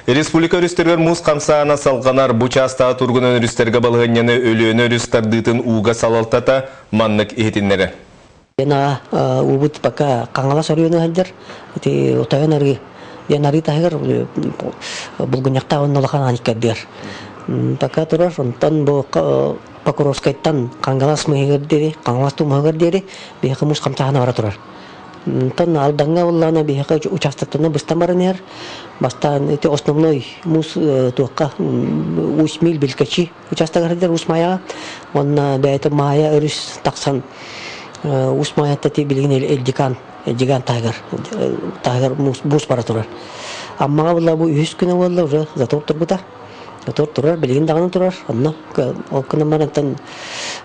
Республика өрістергер мұз қамсағына салғанар бұчастағы тұрғын өнірістерге балғанияны өліөні өрістардытын уға салалтата маннық ехетінлері. Яна убыт пока қаңала сөргені әлдер, отайын әрге, яна рита әгер бұлғыняқта оннолақан аниккәддер. Пока тұрар, онтан бұл Покровскайттан қаңғалас мұғығырдері, қаңғалас тұмығырдері, бейхі мұз қамсағына бара тұрар. Тан алданга уллана бихака участвовать быстан баранер, бастан это основной мус туака 8 миль белкачи участвовать усмая, он до этого мая рус таксан усмая тати билгин элдикан тагар мус паратурар. Амма улла бу 100 күнә улла уже затор турбута. Затор турар билгин даган турар. Анна ол күнә марантан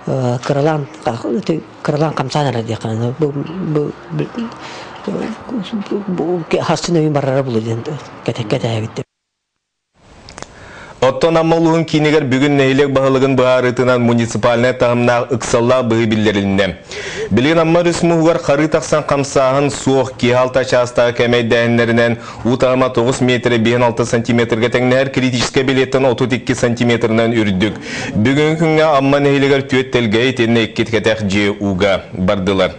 Каралан камсанара дияқаны. Бұл хастын өйін барара бұл еден кәтәккәті әбітті. Оттон аммалуын кейінегер бүгін нәйлек бағылығын бағарытынан муниципаліне тағымна ұқсалла бұғы білдерілінде. Білген амма рүсмуғар қары тақсан қамсағын суық кейхалта частағы кәмей дәйінлерінен ұтағыма 9 метрі 5-6 сантиметрге тәңнәр критическе билеттен 32 сантиметрінен үрдік. Бүгін күнге амма нәйлегер түйеттелге етенне еккеткетәк же уға бардылар.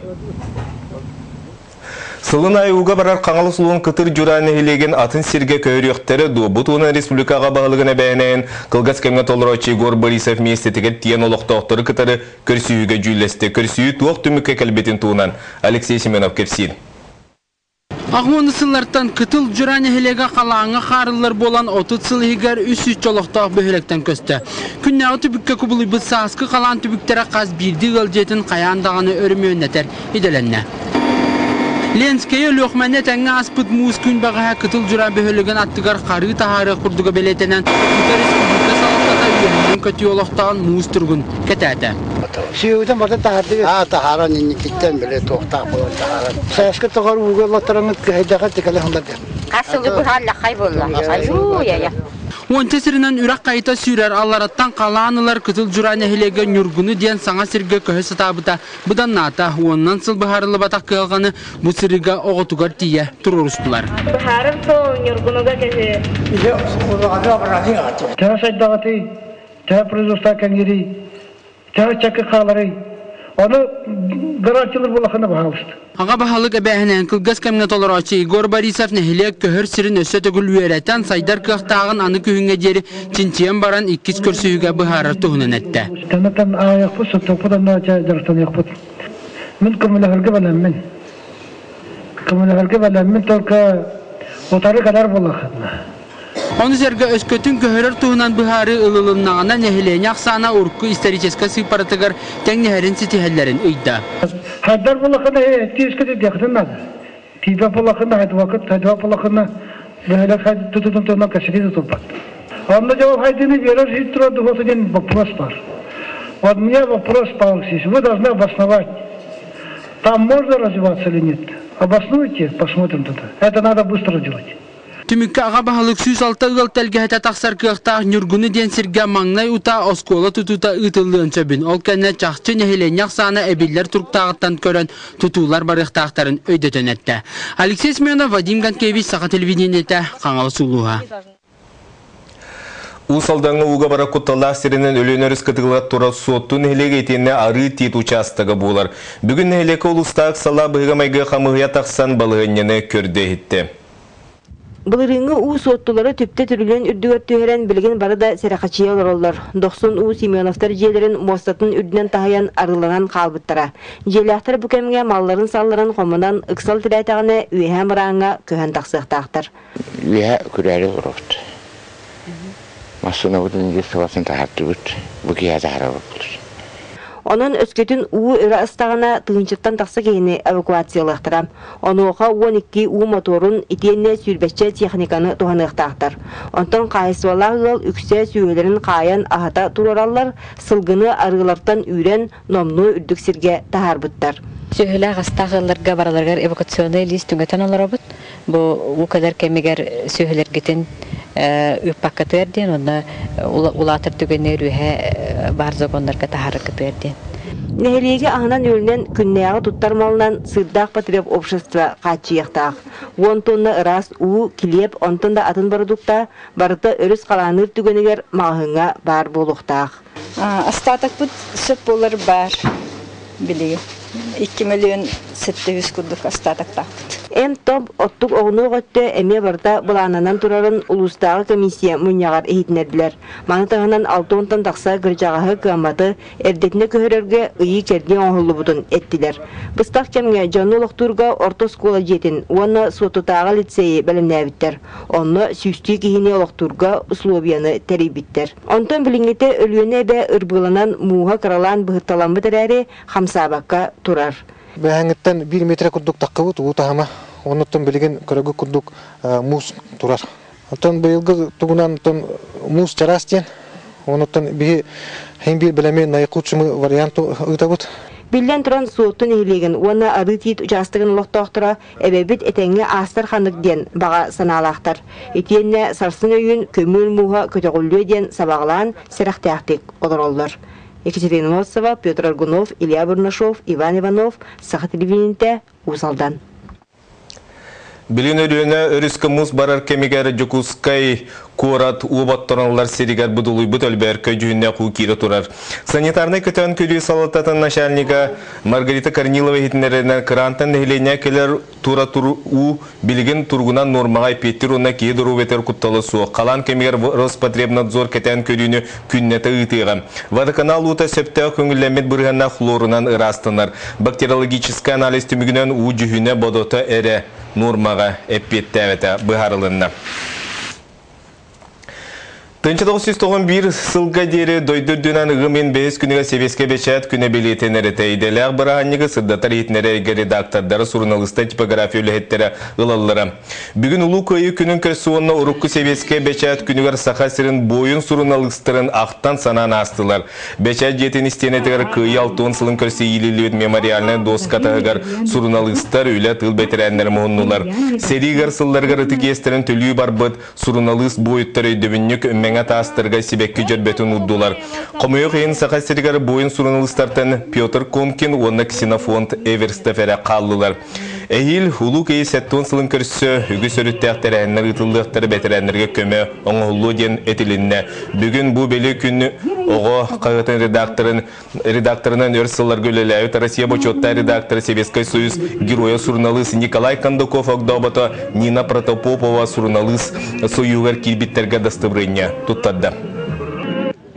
Сылын айуға барар қаңалы сұлуын қытыр жүраны елеген атын сирге көйректері ду. Бұтуының республикаға бағылығына бәйінен қылғас кәмге толырачы Гор Борисов местетігет тиен олықтақтыры қытары көрсүйіге жүйлесті. Көрсүйі туақ түмікке кәлбетін туынан. Алексей Семенов кепсейді. Ағмоны сыллартан қытыл жүраны елеге қалаңы қарылар болан 30 сыл егер үсі чолықтақ бөхелектен көсті. Күннағы түбікке күбілі бұл сағысқы қалан түбіктері қаз бірді ғылжетін қаяндағаны өрімі өнетер еделенне. Ленскeye lökmene tenge aspıt muğuz gün bağa kıtıl jura böhölügen attıgar qarı taharı kurduga beletenen Tuta Respublika salattata üyeliğin kötü yolaqtağın muğuz turgun ketete. Siyudan barda tahardı. Tahara ninniklikten bile toğtaq bolan tahara. Sayaskı tağar uğurlatlarını haydağa tekele handadır. Asıldı bu halla kaybolla. Ayuu ya. On tesirinden ürak kayıta sürer allarattan kalanılar kıtıl jura nehilege nürgünü diyen sana sirge köhe satabıta. Budan nata ondan sıl baharılı batak kıyalganı bu sirge oğutugar diye tururustular. Baharım son nürgünüge kese. Teha saydağıtı, teha производства kengiri, teha çakı kağları. Onu garantiler bulakına bahamıştı. Ağa bahalık ebehinen kılgaz kemnet olur açı Gor Borisov nehilek köhür sirin ösöte gül üyereten saydar kıhtağın anı kühünge deri çintiyen baran ikiz körsühüge baharar tuhunan etti. Tanıtan ayak bu sotopudan naca jartan yakput. Min kumulaharga balam min. Kumulaharga balam min tolka otarı kadar bulakına. Onu zerge özkötün köhürür tuhunan buharı ılılınağına nehileyen yaksana urku istericeska sıparatıgar ten neherin sitihellerin ıyda. Haddar bulakına tiyeskede yakdınlar. Tiba bulakına haydi vakit, haydi bulakına böyle haydi tutudun tuğuna kaşıkı tutulpat. Onda cevap haydini verir, hiç turadı вот один вопрос var. Вот мне вопрос здесь. Вы должны обосновать, там можно развиваться или нет. Обоснуйте, посмотрим туда. Это надо быстро делать. Tümükki ağa bahalık süs alta ığıl telgehete taksar kıyıqtağ nürgünü den sirge magnay uta oskola tututa ıtıllığın çöbün. Ol kenne çaxçı nehilen yaksana ebiller turktağıttan kören tutular barıqtağıtların öydeten etti. Alexey Semyonov, Vadim Gankevich, Sağa Televideniye'te, Қаңалы Сулуға. Усалдаңы уға бара құтталақ сиренен өлөнөріс кытығылға тұра сотту нәхілеге етенне ары тет участығы болар. Бүгін нәхілекі ұлыстақ сала бұйға майғы қамығыя тақсан балығынені көрді етті. Былырыңы уу соттулары түпте түрілен үрдігер түйерен білген бары да сәрақачия олар. 90 уу Семеновтар жерлерін мостатын үрдінен тағаян арыланан қалбыттара. Желяқтар бүкемге малларын салларын қомынан ұқсал тірәйтағыны үйе мұраңа көхен тақсықтақтар. Үйе күрәрі ұрғыт. Масына бұдың ес савасын тағарды бұд. Бұғы язағара бұлыр. Onun öskөтүн уу өрі ыстағына тыгынчыктан тақсы кейіні эвакуациялықтыра. Онуға 12 уу моторун итенне сүрбәтче техниканы туғанықтақтар. Онтан қайсывала ғыл үксе сүйелерін қайын ағата тураралар, сылғыны арғылардан үйрен номну үрдік сірге тағарбыттар. Сөйлі ғастағыларға бараларғар эвакуационный лист түңгетен олар обыт. Бұл қадар кәмегер сөйлергетін үппаққаты әрден, оны улатыр түгенер үйе бар зоғонларға тағарыққаты әрден. Нехелеге аңынан өлінен күннеяғы туттар малынан сырдақ патриоп общество қатчияқтақ. 10 тонна ырас, уу, килеп, онтон да атын барудукта, барыта өріс қаланыр түгенігер мағыңа бар болуқтақ. Остаток бұд сөп болар бар, білігі. 2 миллион 700 күрдік остаток тақпыд. Эм топ оттук оғыну ғөтті әме барда бұланынан тұрарын ұлыстағы комиссия мұнияғар ехетінерділер. Маны тағынан 6 онтан тақса гіржағағы қаматы әрдетіне көхірерге ұйы керден оңғылы бұдын әттілер. Бұстақ кемге жону олықтырға орта скола жетін, оны сотутағы лицейі бәлімнәбіттер. Оны сүйсті кейіне олықтырға условияны тәрейбіттер. Онтан біліңгеті өліені бә ұрбылынан муға қаралан бұғытталан бұтыр әрі қамсабаққа тұрар. Бәңіттен 1 метр күрдік таққы бұд, ұтағама. Оныттан білген көрігі күрдік мұз тұрар. Оттан бұйылғы тұғынан мұз жарас ден. Оныттан бігі хен бір білеме найқұтшымы варианты ұйта бұд. Билден тұран суоттun ehilegen, оны ары тиет участығын ұлықтақтыра, әбәбет әтәңе астар қанық ден баға саналақтар. Етенне сарсын өйін көміл мұға көтеғылы ден сабағылан сәріқтәқтік олар олар. Екатерина Мосова, Петр Аргунов, Илья Бурнашов, Иван Иванов, Саха телевидениеде Усалдан. Билин өрүнө өрүскө муз барар кемигер жокускай курат убаттыралар серигер будулуй бутөлбер көжүнө кукире турар. Санитарный көтөн күлү салататын начальника Маргарита Корнилова хитнеренен крантан нехлене келер тура туру билген тургунан нормагай петируна кедуру ветер кутталы суу. Калан кемигер Роспотребнадзор кетен көрүнө күннете ытыган. Водоканал ута септө көңүллемет бурганна хлорунан ырастынар. Бактериологический анализ түмүгүнөн у жүхүнө бодото эре нормага эппеттәвәтә быһарылынна. 1991 сылга дері дойдырдынан ғымен 5 күніге себеске бешет күні білетенері тәйделер бұранығы сырдатар етінері редактордары сурналыста типография үліхеттері ұлалылары. Бүгін ұлу көйі күнін көрсуынна ұрыққы себеске бешет күнігер сақа сірін бойын сурналыстырын ақтан санан астылар. Бешет жетін істенетігер көйі 6 сылын көрсе елілует мемориалны доскатығығар сурналыстар үйлі тыл бетерәнлер мұғыннулар. Серигер сылларғар үтікестерін түлі барбыт сурналыст бойыттар өйдөвіннік Меңа тастырға себекке жүрбетін ұддулар. Қомойық ең сақа серігер бойын сурналыстартын Петр Конкин, оны Ксенофонт Эверстефері қаллылар. Әйіл ұлу кейі 7 сылын көрсі үгі сөріттәқтері әннер ұтылдықтары бәтірәнлерге көмі оңғылу ден етілінне. Бүгін бұл белі күнні оғы қағытын редакторынан өр сыллар көлеләуіт Россия бочотта редакторы Себескай Союз героя сурналыс Николай Кандаков оғдабыта Нина Протопопова сурналыс союғар килбиттерге дастыбырыня тұттады.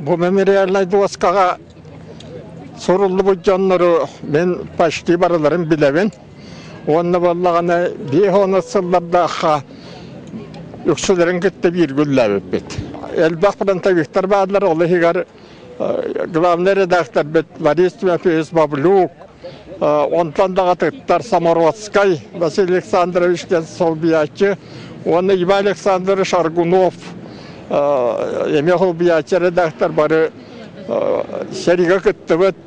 Бұл мемориалай дуаскаға сорулы бұл жанлары мен пашти бараларын білевен. Онны болағаны бейхоны сылларда ақа үксілерін кетті бір күлләуіп бет. Әлбақ бірін табиқтар бағдылар олы хигар главный редактор бет Борис Тимофеевич Баблюк, онтан дағы тыттар Самородскай, Василий Александрович Солбиячы, оны Иван Александрович Аргунов, емеғыл биячы редактор бары сериға күтті бет,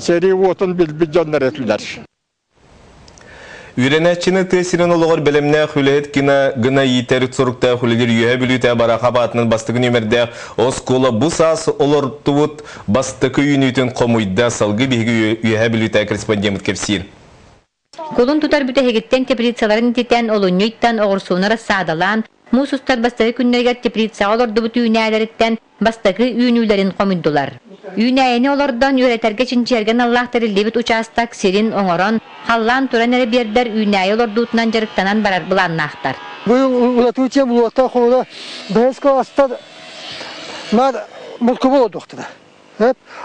сери отын білбі жонлар етілдер. Үйренәтчіні тесірін олығыр білімне хүлет гына етәрік сұрықта хүлегер үйе білуті барақа батының бастығы нөмірді оскола бұс ас олар тұвыт бастықы үйінетін қомойда салғы бейгі үйе білуті корреспондент кепсейін. Колун тутар бүті хегеттен теплицаларын тетен олуnyойттан оғырсуынары садалан, мұсустар бастығы күннергер теплица оларды бұты үйнәлеріттен бастығы үйінүүлерін қомойдылар. Үйнәйені олардан үйретерге чинчерген Аллахтары лебет участак серин оңорон, халлан туран әрі бердер үйнәйі олардуытынан жарықтанан барар бұланнақтар. Бұл ұлатуытия бұл уақта қолы бәйіз класста нар мұлқы бол олдуқтыда.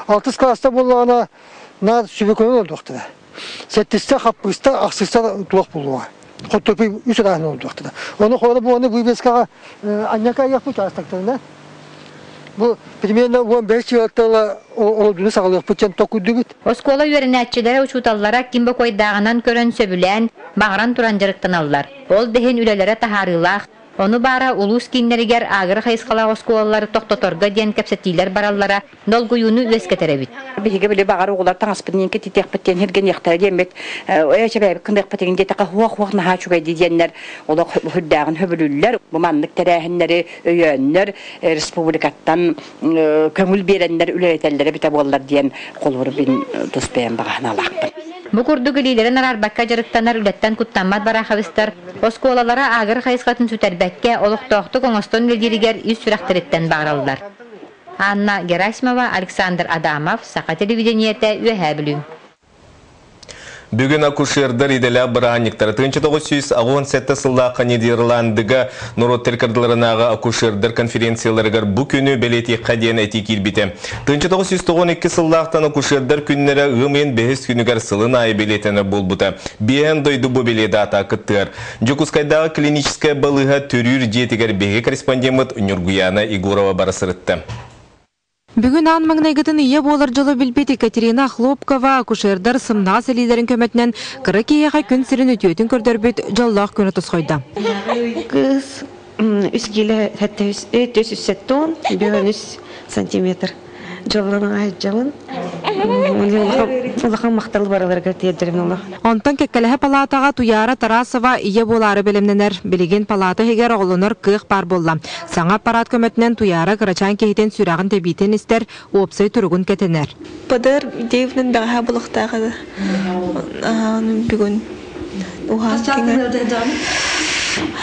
6 класста болғана нар сүбекөне олдуқтыда. 7-сте қаппыста ақсықста тұлақ болуға. Құттөпей 3 рағын олдуқтыда. Оны қолы бұл оны бұйбескаға анняка аяқ бұл участактарына. Бұл примерно 15 жылдықтағы олдуны сағылық бұтчан тоқуды бұд. Оскола үйерінәтчілері ұшуталлара кимбі койдағынан көрін сөбілән, бағыран туран жарықтан алылар. Ол дәхен үлелері тахарылақ, Onu bara ulus kinnerigер агыр хайскала осколалары тоқтоторга ден кепсетилер бараллара долгуюну үескетеребит. Биге биле багары улар таңаспытын инке титекпеттен херген яктар демек эчебе кындыкпеттен детека хуак наха чугай дигеннер олар хүддагын хөбүлүллер бу манлык терәһеннәре өйөннәр республикаттан көңүл береннәр үләйтәләре бите боллар диен колбур бин туспен баганалак. Бу курдугилилерин арбакка жарыктанар үлеттен куттаммат барахабыстар осколалара агыр хайскатын сүтәрбәккә олуктоқты коңостон ледиригер үз сүрәхтереттен баралдар. Анна Герасимова, Александр Адамов, Сақа телевидениете үәһәбілі. Бүгін акушердар иделя бұрағанниктары. 1917 сыллақы Нидерландыға Нұрот теркардыларынаға акушердар конференцияларығар бұ күні бәлеті қаден әті келбеті. 1912 сыллақтан акушердар күннері ғымен бәхіс күнігер сылын айы бәлетіні бол бұта. Бейін дойды бұ бәледі ата күттігір. Жокускайдағы клиническая балыға түрір жетігер бәге корреспондент Нюргуяна Игорова барысырытты. Бүгін аң маңнайгытын ие болар жылы білбет Екатерина Хлопкова акушердар сымнас әлилерін көмәтінен қыры кейеға күн сірін өтеуетін көрдірбет жаллақ күні тұсқойда. Кыз үскелі әтті үсеттон, бүйін үс сантиметр. Жаллының ай жалын. Улақан мақталы бараларға тиеддерім олақ. Онтан кеккелігі палатаға Туяра Тарасова ие болары білімненер. Білеген палата хегер оғылыныр қық бар болла. Саңа аппарат көмәтінен Туяра Қырачан кейтен сүрағын тәбейтен істер, опсай тұрғын кетенер. Падар дейвнен баға бұлықтағы бүгін уған кеңер.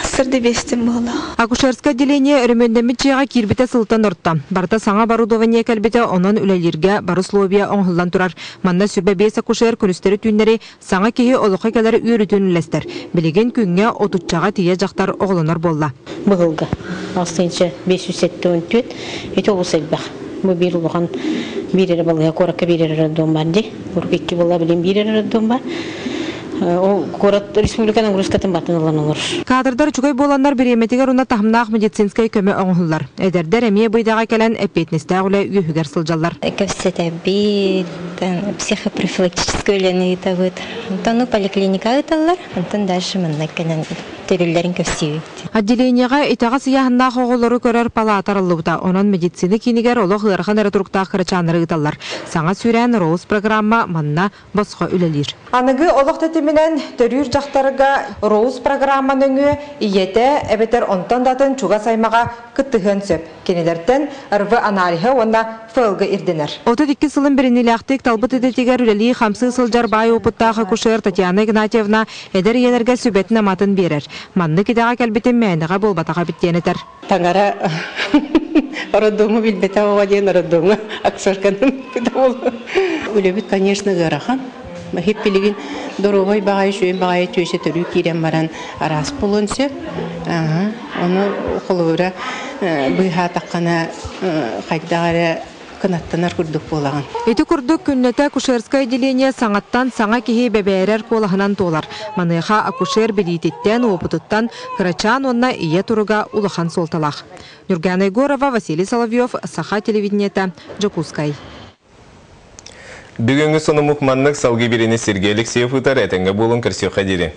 Сырды бестім бола. Акушерское отделение өрімендемет жеға кирбете сылтан ұртта. Барта саңа барудование кәлбете онын үләлерге бары словия оңғылдан тұрар. Манна сүрбе 5 акушер күністері түйінлері саңа кейі олыққа кәлері үйрітін үлестер. Білеген күнге отутчаға тие жақтар оғылынар болла. Бұғылға. Астыншы 570 еті олыс әлбәқ. Бұл бір ұлған бірері балыға қораққа бірері рәддон бар де. Ұрқекке бола білен бірері рәддон бар. Город республиканың рускатын батын аланылыр. Кадрдар чугай боландар береметигер уна тахмнақ медицинскай көмі оңғылар. Әдердер әмие бұйдаға кәлән әппетнесті әғылы үйігер сылжалар. Көпсет әбет, психопрофилактический өлені етағыд. Тону поликлиника ұталар, онтан дальше мұнна кәлән терілерін көпсеуі. Отделениеға итаға сияхыннақ оғылары көрер палатарылыута. Онан медицины кинигер олық ғырхан әрітұрықта қырычаныры ұталар. Саңа сүрән роуыз программа манна босқа үлелер. Анығы олық тәтіменен төрір жақтарыға роуыз программаның иеті әбетер онтан датын чуға саймаға күттіғын сөп. Кенелерден ұрвы анарихы онна фылғы ирденер. 32 сылын бірінілі ақтық талбыт едетігер үлелі қамсы сылжар бай опыттағы күшер Татьяна Игнатьевна әдер елерге сөбетін аматын берер. Манны кедаға кәлбетін мәйініға болбатаға біттенетер. Таңара роддому билбета оға ден роддому аксарканым біті болу. Үлебіт, конечно, ғарахан. Хеп білеген дұрығай бағай жүйен бағай түйесе түрі керен баран арас болынсы. Оны құлығыра бұйға таққана қайдағары кынаттанар күрдік болаған. Эти күрдік күннеті акушерское отделение саңаттан саңа кеге бәбәйрер қолағынан толар. Маныға акушер белитеттен, опытыттан Қырачан онна ие тұрыға улахан солталақ. Нюргана Егорова, Василий Соловьев, Саха телевидениета, Жокускай. Бүгінгі соны мұқманлық салғы берені Сергей Алексеев ұтар әтіңгі болын кірсе қадері.